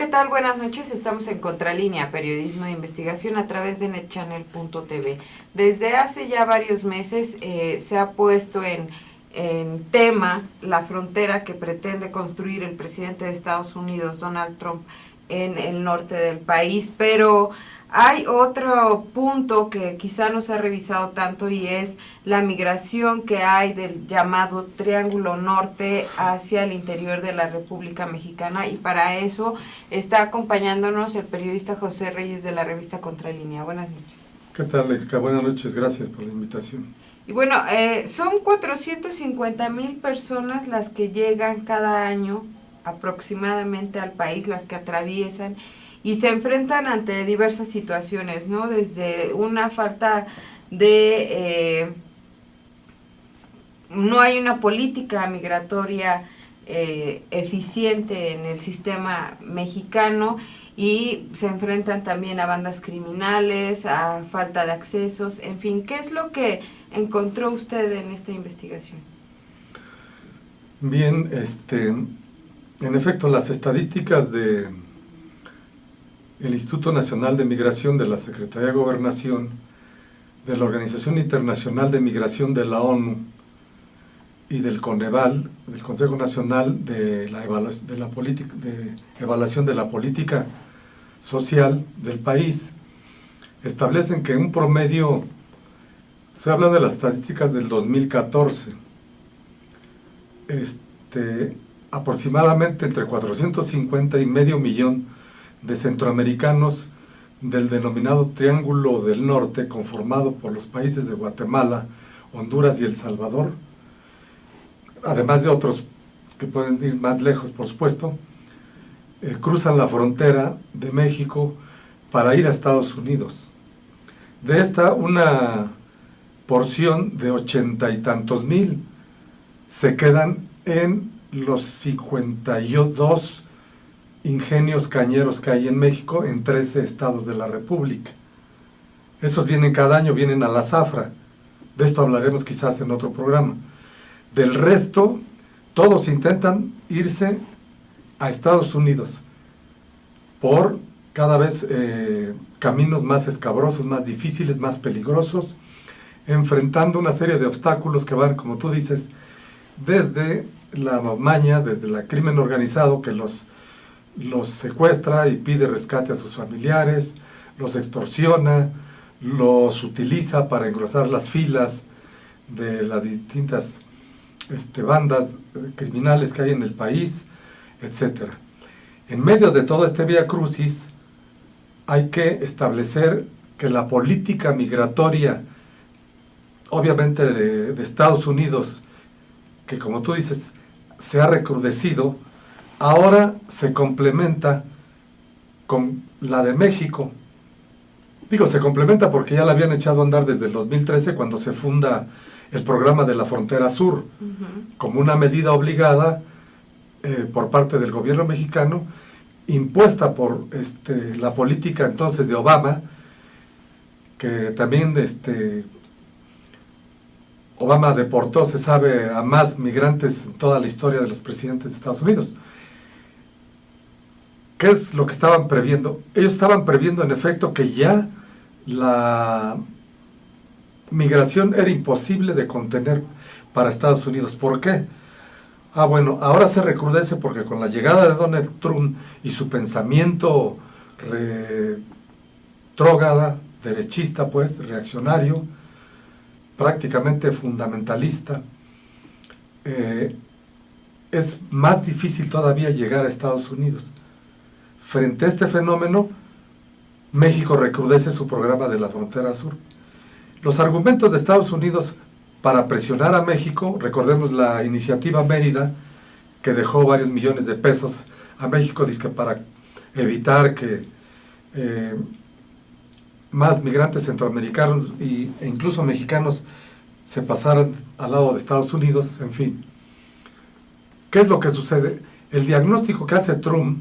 ¿qué tal? Buenas noches. Estamos en Contralínea, periodismo de investigación a través de netchannel.tv. Desde hace ya varios meses se ha puesto en tema la frontera que pretende construir el presidente de Estados Unidos, Donald Trump, en el norte del país, pero hay otro punto que quizá no se ha revisado tanto y es la migración que hay del llamado Triángulo Norte hacia el interior de la República Mexicana, y para eso está acompañándonos el periodista José Reyes de la revista Contralínea. Buenas noches. ¿Qué tal, Erika? Buenas noches, gracias por la invitación. Y bueno, son 450,000 personas las que llegan cada año aproximadamente al país, las que atraviesan y se enfrentan ante diversas situaciones, ¿no? Desde una falta de... no hay una política migratoria eficiente en el sistema mexicano, y se enfrentan también a bandas criminales, a falta de accesos, en fin. ¿Qué es lo que encontró usted en esta investigación? Bien, en efecto, las estadísticas de el Instituto Nacional de Migración de la Secretaría de Gobernación, de la Organización Internacional de Migración de la ONU y del Coneval, del Consejo Nacional de Evaluación de la Política Social del país, establecen que un promedio, estoy hablando de las estadísticas del 2014, aproximadamente entre 450 y medio millón de centroamericanos del denominado Triángulo del Norte, conformado por los países de Guatemala, Honduras y El Salvador, además de otros que pueden ir más lejos, por supuesto, cruzan la frontera de México para ir a Estados Unidos. De esta, una porción de 80 y tantos mil se quedan en los 52 ingenios cañeros que hay en México, en 13 estados de la República. Esos vienen cada año, vienen a la zafra. De esto hablaremos quizás en otro programa. Del resto, todos intentan irse a Estados Unidos por cada vez caminos más escabrosos, más difíciles, más peligrosos, enfrentando una serie de obstáculos que van, como tú dices, desde la maña, desde el crimen organizado que los secuestra y pide rescate a sus familiares, los extorsiona, los utiliza para engrosar las filas de las distintas bandas criminales que hay en el país, etc. En medio de todo este vía crucis, hay que establecer que la política migratoria, obviamente de Estados Unidos, que como tú dices, se ha recrudecido, ahora se complementa con la de México. Digo, se complementa porque ya la habían echado a andar desde el 2013, cuando se funda el programa de la Frontera Sur, como una medida obligada por parte del gobierno mexicano, impuesta por la política entonces de Obama, que también Obama deportó, se sabe, a más migrantes en toda la historia de los presidentes de Estados Unidos. ¿Qué es lo que estaban previendo? Ellos estaban previendo, en efecto, que ya la migración era imposible de contener para Estados Unidos. ¿Por qué? Bueno, ahora se recrudece porque con la llegada de Donald Trump y su pensamiento retrógrada, derechista, pues, reaccionario, prácticamente fundamentalista, es más difícil todavía llegar a Estados Unidos. Frente a este fenómeno, México recrudece su programa de la Frontera Sur. Los argumentos de Estados Unidos para presionar a México, recordemos la iniciativa Mérida, que dejó varios millones de pesos a México, dizque para evitar que más migrantes centroamericanos e incluso mexicanos se pasaran al lado de Estados Unidos, en fin. ¿Qué es lo que sucede? El diagnóstico que hace Trump,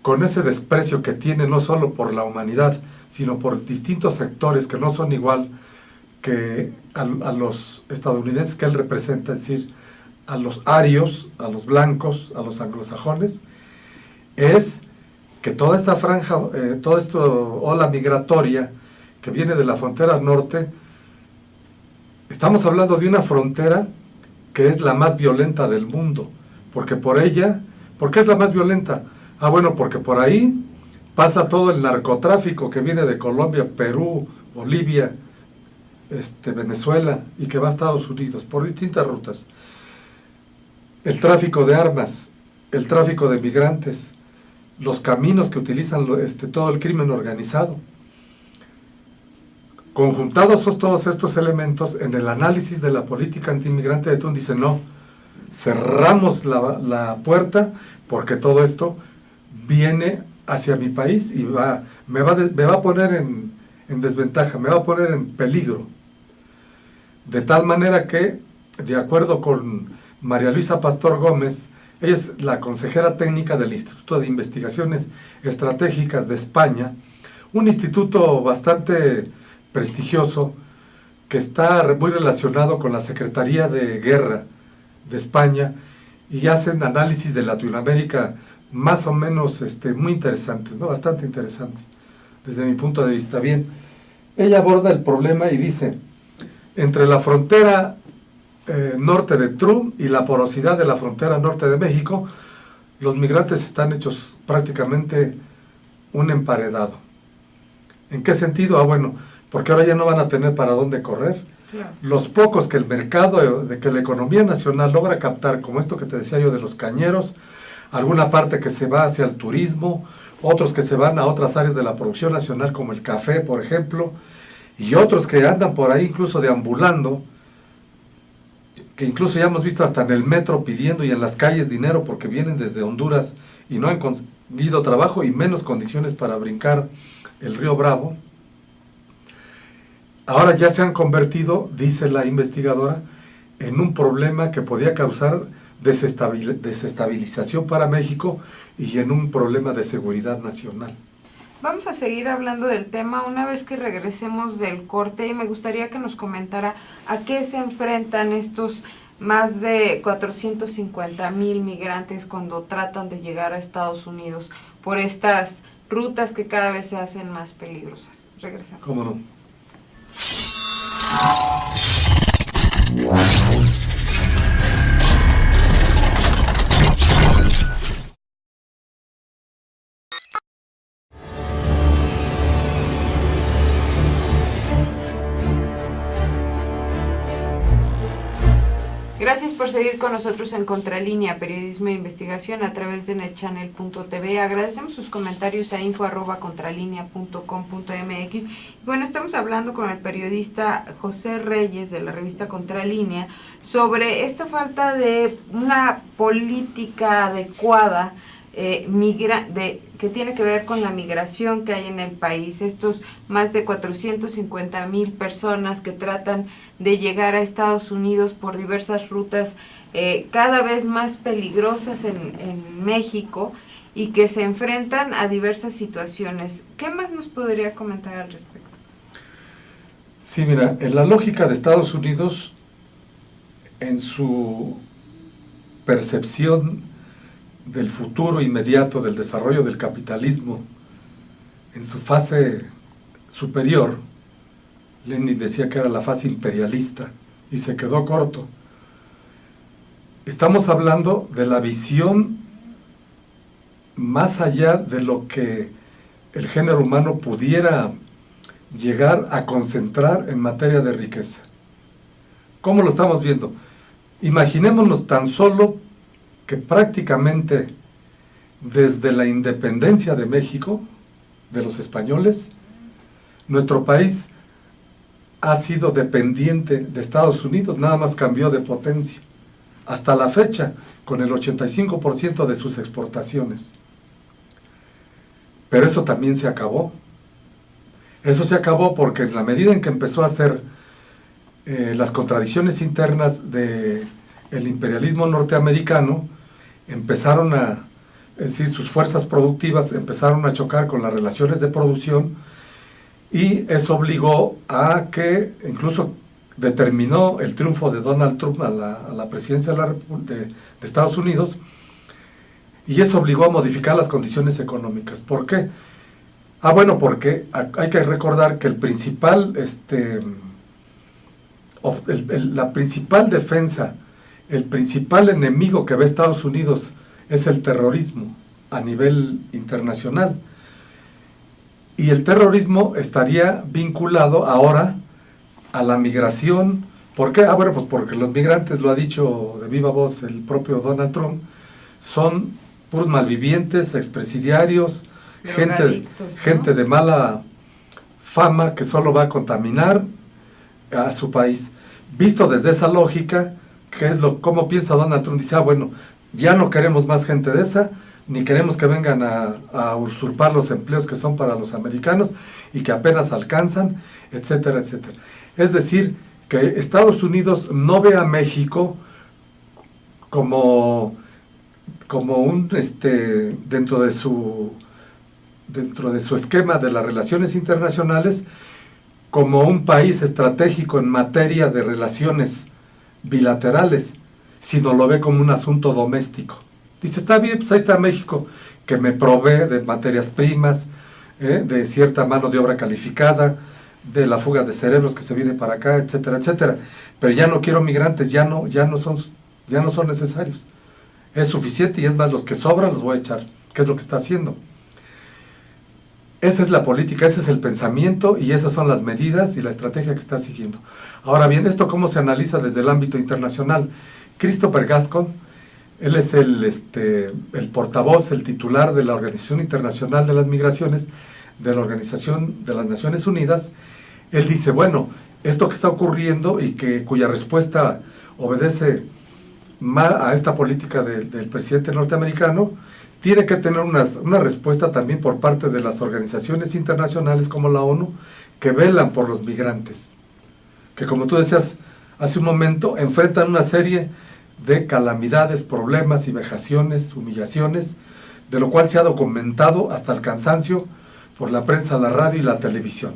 con ese desprecio que tiene no solo por la humanidad, sino por distintos sectores que no son igual que a los estadounidenses que él representa, es decir, a los arios, a los blancos, a los anglosajones, es que toda esta franja, toda esta ola migratoria que viene de la frontera norte, estamos hablando de una frontera que es la más violenta del mundo, porque por ella, ¿por qué es la más violenta? Ah, bueno, porque por ahí pasa todo el narcotráfico que viene de Colombia, Perú, Bolivia, Venezuela, y que va a Estados Unidos, por distintas rutas. El tráfico de armas, el tráfico de migrantes, los caminos que utilizan todo el crimen organizado. Conjuntados todos estos elementos, en el análisis de la política antiinmigrante de Trump dice, no, cerramos la puerta porque todo esto viene hacia mi país y me va a poner en desventaja, me va a poner en peligro. De tal manera que, de acuerdo con María Luisa Pastor Gómez, ella es la consejera técnica del Instituto de Investigaciones Estratégicas de España, un instituto bastante prestigioso que está muy relacionado con la Secretaría de Guerra de España, y hacen análisis de Latinoamérica más o menos muy interesantes, ¿no? Bastante interesantes, desde mi punto de vista. Bien, ella aborda el problema y dice, entre la frontera norte de Trump y la porosidad de la frontera norte de México, los migrantes están hechos prácticamente un emparedado. ¿En qué sentido? Ah, bueno, porque ahora ya no van a tener para dónde correr. Claro. Los pocos que el mercado, que la economía nacional logra captar, como esto que te decía yo de los cañeros, alguna parte que se va hacia el turismo, otros que se van a otras áreas de la producción nacional como el café, por ejemplo, y otros que andan por ahí incluso deambulando, que incluso ya hemos visto hasta en el metro pidiendo y en las calles dinero porque vienen desde Honduras y no han conseguido trabajo y menos condiciones para brincar el río Bravo. Ahora ya se han convertido, dice la investigadora, en un problema que podía causar desestabilización para México y en un problema de seguridad nacional. Vamos a seguir hablando del tema una vez que regresemos del corte, y me gustaría que nos comentara a qué se enfrentan estos más de 450,000 migrantes cuando tratan de llegar a Estados Unidos por estas rutas que cada vez se hacen más peligrosas. Regresamos. ¿Cómo no? Gracias por seguir con nosotros en Contralínea, periodismo e investigación a través de netchannel.tv. Agradecemos sus comentarios a info@contralinea.com.mx. Bueno, estamos hablando con el periodista José Reyes de la revista Contralínea sobre esta falta de una política adecuada que tiene que ver con la migración que hay en el país, estos más de 450,000 personas que tratan de llegar a Estados Unidos por diversas rutas cada vez más peligrosas en México y que se enfrentan a diversas situaciones. ¿Qué más nos podría comentar al respecto? Sí, mira, en la lógica de Estados Unidos, en su percepción del futuro inmediato del desarrollo del capitalismo, en su fase superior, Lenin decía que era la fase imperialista y se quedó corto. Estamos hablando de la visión más allá de lo que el género humano pudiera llegar a concentrar en materia de riqueza. ¿Cómo lo estamos viendo? Imaginémonos tan solo que prácticamente desde la independencia de México, de los españoles, nuestro país ha sido dependiente de Estados Unidos, nada más cambió de potencia. Hasta la fecha, con el 85% de sus exportaciones. Pero eso también se acabó. Eso se acabó porque en la medida en que empezó a hacer las contradicciones internas del imperialismo norteamericano, empezaron es decir, sus fuerzas productivas empezaron a chocar con las relaciones de producción, y eso obligó a que, incluso determinó el triunfo de Donald Trump a la presidencia de Estados Unidos, y eso obligó a modificar las condiciones económicas. ¿Por qué? Ah, bueno, porque hay que recordar que el principal, la principal defensa, el principal enemigo que ve Estados Unidos es el terrorismo a nivel internacional. Y el terrorismo estaría vinculado ahora a la migración. ¿Por qué? Ah, bueno, pues porque los migrantes, lo ha dicho de viva voz el propio Donald Trump, son puros malvivientes, expresidiarios, gente de mala fama que solo va a contaminar a su país. Visto desde esa lógica, ¿cómo piensa Donald Trump? Dice, bueno, ya no queremos más gente de esa, ni queremos que vengan a usurpar los empleos que son para los americanos y que apenas alcanzan, etcétera, etcétera. Es decir, que Estados Unidos no ve a México como un dentro de su esquema de las relaciones internacionales, como un país estratégico en materia de relaciones bilaterales, sino lo ve como un asunto doméstico. Dice, está bien, pues ahí está México, que me provee de materias primas, de cierta mano de obra calificada, de la fuga de cerebros que se viene para acá, etcétera, etcétera. Pero ya no quiero migrantes, ya no son necesarios. Es suficiente y es más, los que sobran los voy a echar, que es lo que está haciendo. Esa es la política, ese es el pensamiento y esas son las medidas y la estrategia que está siguiendo. Ahora bien, ¿esto cómo se analiza desde el ámbito internacional? Christopher Gascon, él es el portavoz, el titular de la Organización Internacional de las Migraciones, de la Organización de las Naciones Unidas. Él dice, bueno, esto que está ocurriendo y cuya respuesta obedece a esta política del presidente norteamericano, tiene que tener una respuesta también por parte de las organizaciones internacionales como la ONU, que velan por los migrantes, que como tú decías hace un momento, enfrentan una serie de calamidades, problemas y vejaciones, humillaciones, de lo cual se ha documentado hasta el cansancio por la prensa, la radio y la televisión.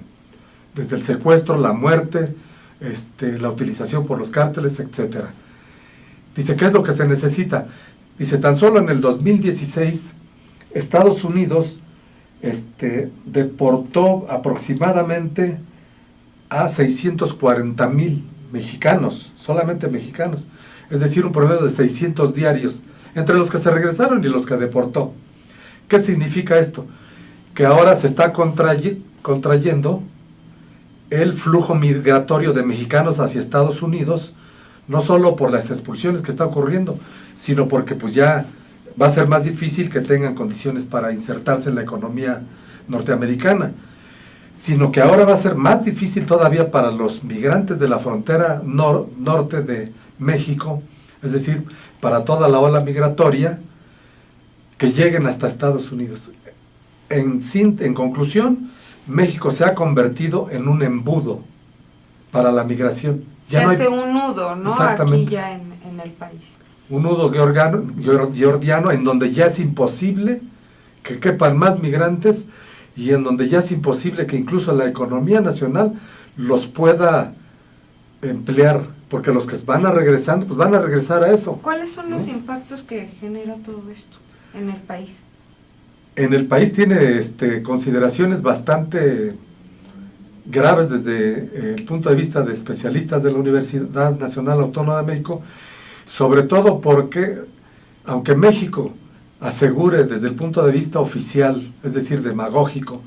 Desde el secuestro, la muerte, la utilización por los cárteles, etcétera. Dice, ¿qué es lo que se necesita? Dice, tan solo en el 2016, Estados Unidos deportó aproximadamente a 640,000 mexicanos, solamente mexicanos, es decir, un promedio de 600 diarios, entre los que se regresaron y los que deportó. ¿Qué significa esto? Que ahora se está contrayendo el flujo migratorio de mexicanos hacia Estados Unidos, no solo por las expulsiones que están ocurriendo, sino porque pues ya va a ser más difícil que tengan condiciones para insertarse en la economía norteamericana, sino que ahora va a ser más difícil todavía para los migrantes de la frontera norte de México, es decir, para toda la ola migratoria, que lleguen hasta Estados Unidos. En conclusión, México se ha convertido en un embudo para la migración. Ya se hace un nudo, ¿no? Exactamente. Aquí ya en el país. Un nudo georgiano en donde ya es imposible que quepan más migrantes y en donde ya es imposible que incluso la economía nacional los pueda emplear, porque los que van a regresando, pues van a regresar a eso. ¿Cuáles son los impactos que genera todo esto en el país? En el país tiene consideraciones bastante graves desde el punto de vista de especialistas de la Universidad Nacional Autónoma de México, sobre todo porque, aunque México asegure desde el punto de vista oficial, es decir, demagógico,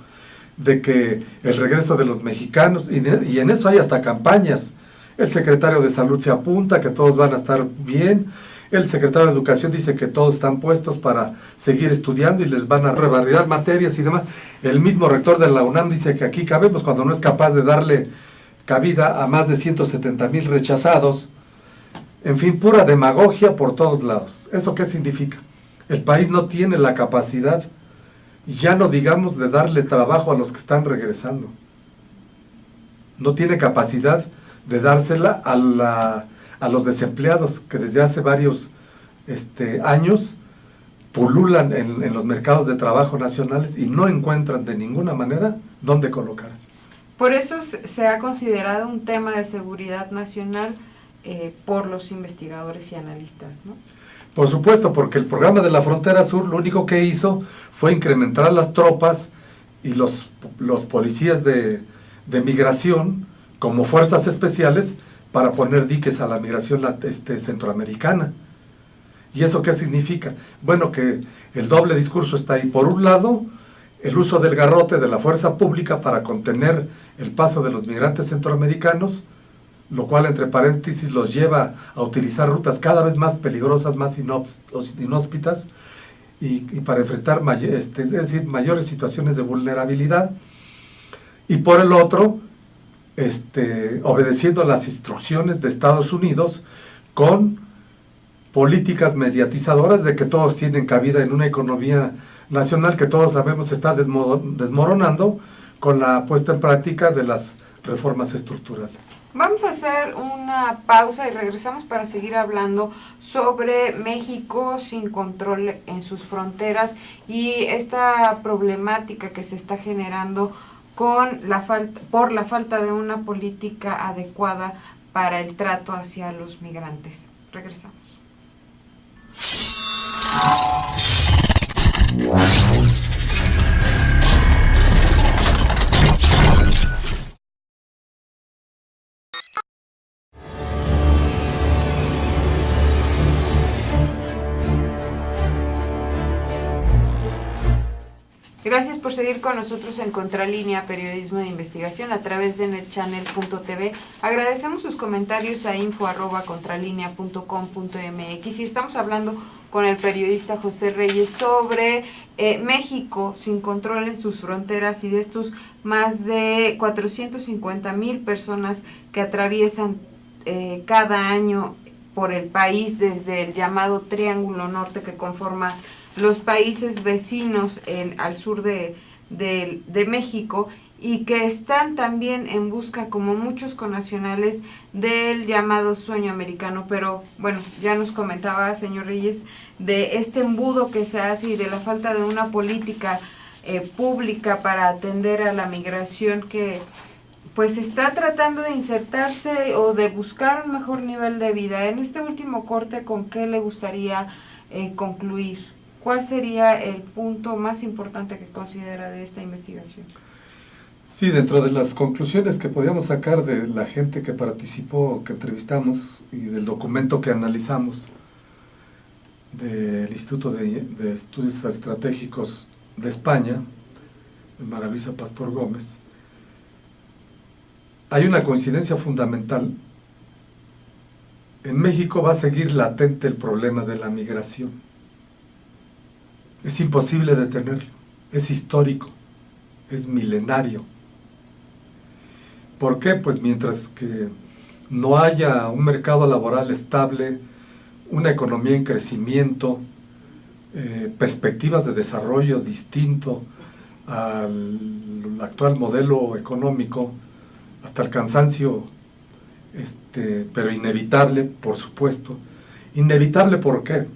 de que el regreso de los mexicanos, y en eso hay hasta campañas, el secretario de Salud se apunta que todos van a estar bien, el secretario de Educación dice que todos están puestos para seguir estudiando y les van a revalidar materias y demás. El mismo rector de la UNAM dice que aquí cabemos cuando no es capaz de darle cabida a más de 170,000 rechazados. En fin, pura demagogia por todos lados. ¿Eso qué significa? El país no tiene la capacidad, ya no digamos de darle trabajo a los que están regresando. No tiene capacidad de dársela a los desempleados que desde hace varios años pululan en los mercados de trabajo nacionales y no encuentran de ninguna manera dónde colocarse. Por eso se ha considerado un tema de seguridad nacional por los investigadores y analistas, ¿no? Por supuesto, porque el programa de la Frontera Sur lo único que hizo fue incrementar las tropas y los policías de migración como fuerzas especiales para poner diques a la migración centroamericana. ¿Y eso qué significa? Bueno, que el doble discurso está ahí. Por un lado, el uso del garrote de la fuerza pública para contener el paso de los migrantes centroamericanos, lo cual, entre paréntesis, los lleva a utilizar rutas cada vez más peligrosas, más inhóspitas, y para enfrentar es decir, mayores situaciones de vulnerabilidad. Y por el otro, obedeciendo las instrucciones de Estados Unidos con políticas mediatizadoras de que todos tienen cabida en una economía nacional que todos sabemos está desmoronando con la puesta en práctica de las reformas estructurales. Vamos a hacer una pausa y regresamos para seguir hablando sobre México sin control en sus fronteras y esta problemática que se está generando por la falta de una política adecuada para el trato hacia los migrantes. Regresamos. Gracias por seguir con nosotros en Contralínea, periodismo de investigación a través de netchannel.tv. Agradecemos sus comentarios a info@contralinea.com.mx y estamos hablando con el periodista José Reyes sobre México sin control en sus fronteras y de estos más de 450,000 personas que atraviesan cada año por el país desde el llamado Triángulo Norte que conforma los países vecinos al sur de México y que están también en busca, como muchos connacionales, del llamado sueño americano. Pero bueno, ya nos comentaba, señor Reyes, de este embudo que se hace y de la falta de una política pública para atender a la migración que pues está tratando de insertarse o de buscar un mejor nivel de vida. En este último corte, ¿con qué le gustaría concluir? ¿Cuál sería el punto más importante que considera de esta investigación? Sí, dentro de las conclusiones que podíamos sacar de la gente que participó, que entrevistamos, y del documento que analizamos del Instituto de Estudios Estratégicos de España, de María Luisa Pastor Gómez, hay una coincidencia fundamental. En México va a seguir latente el problema de la migración. Es imposible detenerlo, es histórico, es milenario. ¿Por qué? Pues mientras que no haya un mercado laboral estable, una economía en crecimiento, perspectivas de desarrollo distinto al actual modelo económico, hasta el cansancio, pero inevitable, por supuesto. ¿Inevitable por qué?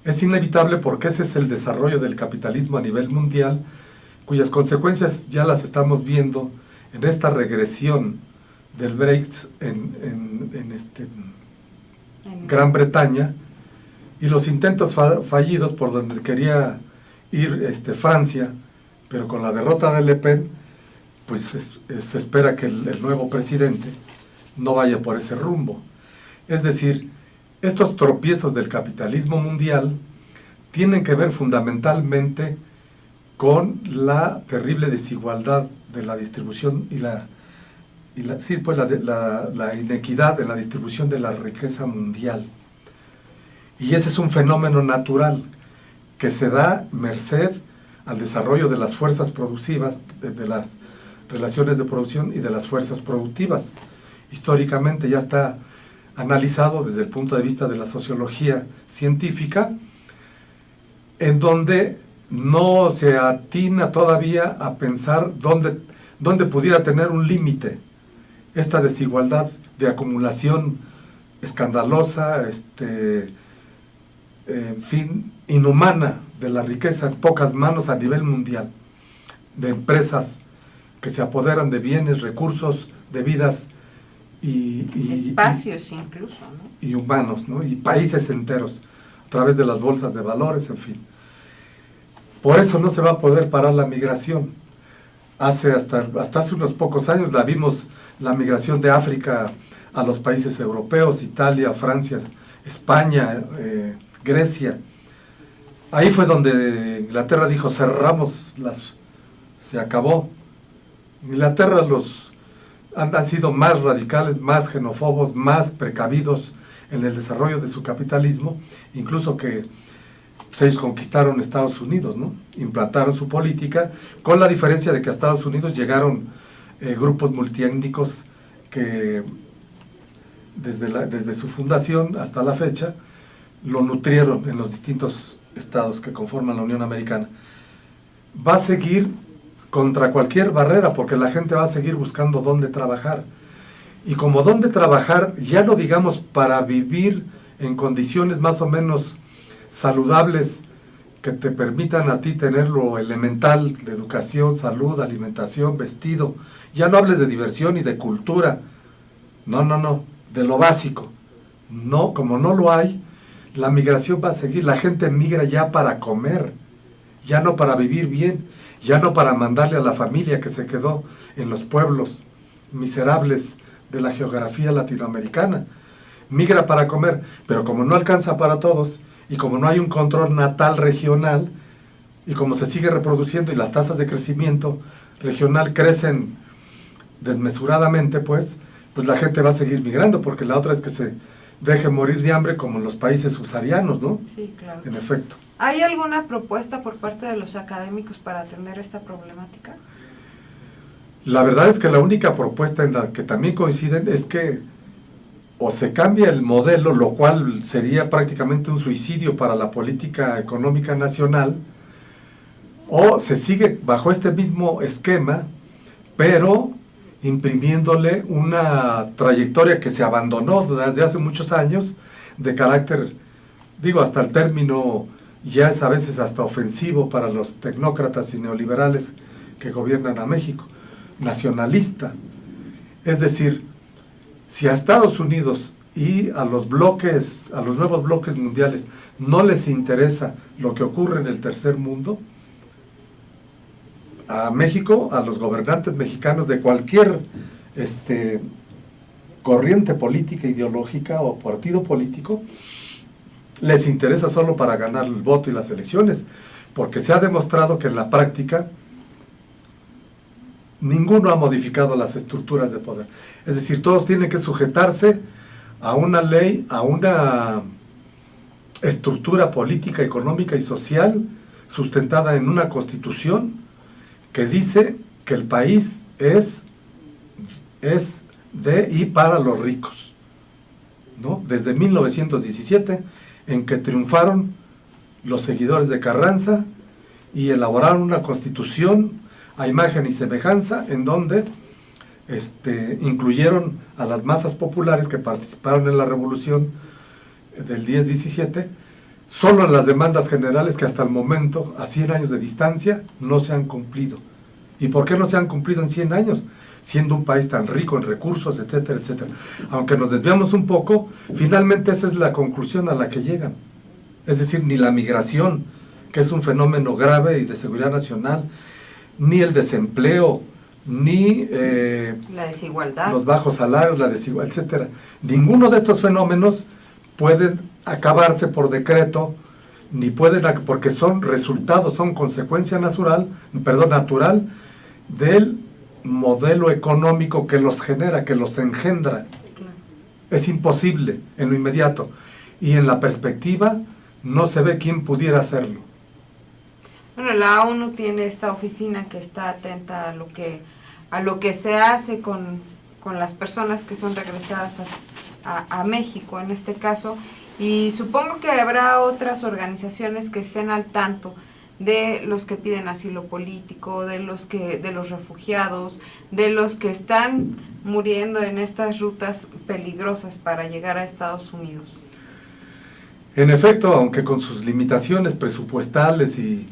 Es inevitable porque ese es el desarrollo del capitalismo a nivel mundial, cuyas consecuencias ya las estamos viendo en esta regresión del Brexit en Gran Bretaña y los intentos fallidos por donde quería ir Francia, pero con la derrota de Le Pen, pues se espera que el nuevo presidente no vaya por ese rumbo. Es decir, estos tropiezos del capitalismo mundial tienen que ver fundamentalmente con la terrible desigualdad de la distribución y la inequidad en la distribución de la riqueza mundial. Y ese es un fenómeno natural que se da merced al desarrollo de las fuerzas productivas, de las relaciones de producción y de las fuerzas productivas. Históricamente ya está analizado desde el punto de vista de la sociología científica, en donde no se atina todavía a pensar dónde pudiera tener un límite esta desigualdad de acumulación escandalosa, en fin, inhumana de la riqueza en pocas manos a nivel mundial, de empresas que se apoderan de bienes, recursos, de vidas espacios incluso, ¿no? Y humanos, ¿no? Y países enteros, a través de las bolsas de valores, en fin. Por eso no se va a poder parar la migración. Hasta hace unos pocos años la vimos, la migración de África a los países europeos, Italia, Francia, España, Grecia. Ahí fue donde Inglaterra dijo, se acabó. Inglaterra han sido más radicales, más xenófobos, más precavidos en el desarrollo de su capitalismo, incluso que ellos conquistaron Estados Unidos, ¿no? Implantaron su política, con la diferencia de que a Estados Unidos llegaron grupos multiétnicos que desde su fundación hasta la fecha lo nutrieron en los distintos estados que conforman la Unión Americana. Va a seguir contra cualquier barrera, porque la gente va a seguir buscando dónde trabajar. Y como dónde trabajar, ya no digamos para vivir en condiciones más o menos saludables que te permitan a ti tener lo elemental de educación, salud, alimentación, vestido. Ya no hables de diversión y de cultura. No, de lo básico. No, como no lo hay, la migración va a seguir. La gente migra ya para comer, ya no para vivir bien, ya no para mandarle a la familia que se quedó en los pueblos miserables de la geografía latinoamericana. Migra para comer, pero como no alcanza para todos, y como no hay un control natal regional, y como se sigue reproduciendo y las tasas de crecimiento regional crecen desmesuradamente, pues la gente va a seguir migrando, porque la otra es que se deje morir de hambre como en los países subsaharianos, ¿no? Sí, claro. En efecto. ¿Hay alguna propuesta por parte de los académicos para atender esta problemática? La verdad es que la única propuesta en la que también coinciden es que o se cambia el modelo, lo cual sería prácticamente un suicidio para la política económica nacional, o se sigue bajo este mismo esquema, pero imprimiéndole una trayectoria que se abandonó desde hace muchos años, de carácter, hasta el término ya es a veces hasta ofensivo para los tecnócratas y neoliberales que gobiernan a México, nacionalista. Es decir, si a Estados Unidos y a los nuevos bloques mundiales no les interesa lo que ocurre en el tercer mundo, a México, a los gobernantes mexicanos de cualquier corriente política, ideológica o partido político, les interesa solo para ganar el voto y las elecciones, porque se ha demostrado que en la práctica ninguno ha modificado las estructuras de poder. Es decir, todos tienen que sujetarse a una ley, a una estructura política, económica y social sustentada en una constitución que dice que el país es de y para los ricos, ¿no? Desde 1917, en que triunfaron los seguidores de Carranza y elaboraron una constitución a imagen y semejanza, en donde incluyeron a las masas populares que participaron en la revolución del 10-17, solo en las demandas generales que hasta el momento, a 100 años de distancia, no se han cumplido. ¿Y por qué no se han cumplido en 100 años? Siendo un país tan rico en recursos, etcétera, etcétera. Aunque nos desviamos un poco, finalmente esa es la conclusión a la que llegan. Es decir, ni la migración, que es un fenómeno grave y de seguridad nacional, ni el desempleo, ni la desigualdad, los bajos salarios, la desigualdad, etcétera. Ninguno de estos fenómenos pueden acabarse por decreto, ni pueden, porque son resultados, son consecuencia natural del modelo económico que los genera, que los engendra. Claro. Es imposible en lo inmediato, y en la perspectiva no se ve quién pudiera hacerlo. Bueno, la ONU tiene esta oficina que está atenta a lo que se hace con las personas que son regresadas a México, en este caso, y supongo que habrá otras organizaciones que estén al tanto de los que piden asilo político, de los refugiados, de los que están muriendo en estas rutas peligrosas para llegar a Estados Unidos. En efecto, aunque con sus limitaciones presupuestales y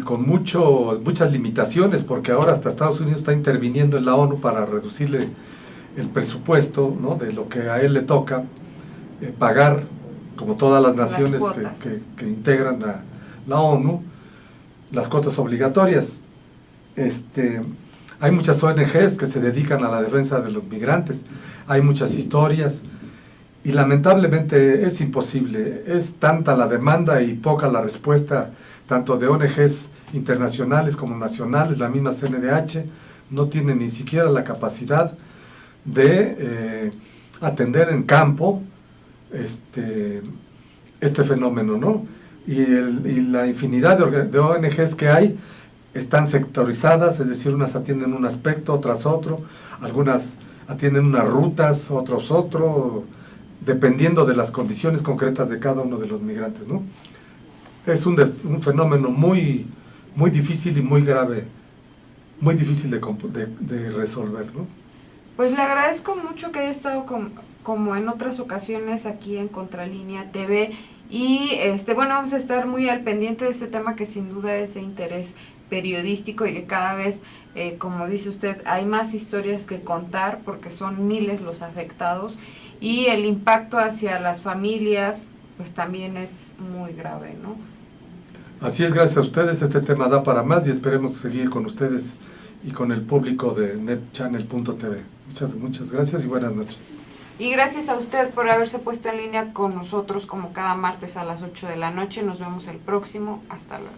con muchas limitaciones, porque ahora hasta Estados Unidos está interviniendo en la ONU para reducirle el presupuesto, ¿no?, de lo que a él le toca pagar, como todas las naciones que integran la ONU, las cuotas obligatorias. Hay muchas ONGs que se dedican a la defensa de los migrantes, hay muchas historias, y lamentablemente es imposible, es tanta la demanda y poca la respuesta, tanto de ONGs internacionales como nacionales. La misma CNDH no tiene ni siquiera la capacidad de atender en campo este fenómeno, ¿no? Y la infinidad de ONGs que hay están sectorizadas, es decir, unas atienden un aspecto, otras otro, algunas atienden unas rutas, otros otro, dependiendo de las condiciones concretas de cada uno de los migrantes, ¿no? Es un fenómeno muy, muy difícil y muy grave, muy difícil de resolver, ¿no? Pues le agradezco mucho que haya estado como en otras ocasiones aquí en Contralínea TV, y bueno, vamos a estar muy al pendiente de este tema que sin duda es de interés periodístico, y que cada vez, como dice usted, hay más historias que contar porque son miles los afectados, y el impacto hacia las familias pues también es muy grave, ¿no? Así es, gracias a ustedes, este tema da para más y esperemos seguir con ustedes y con el público de netchannel.tv. Muchas gracias y buenas noches. Y gracias a usted por haberse puesto en línea con nosotros como cada martes a las 8 de la noche. Nos vemos el próximo. Hasta luego.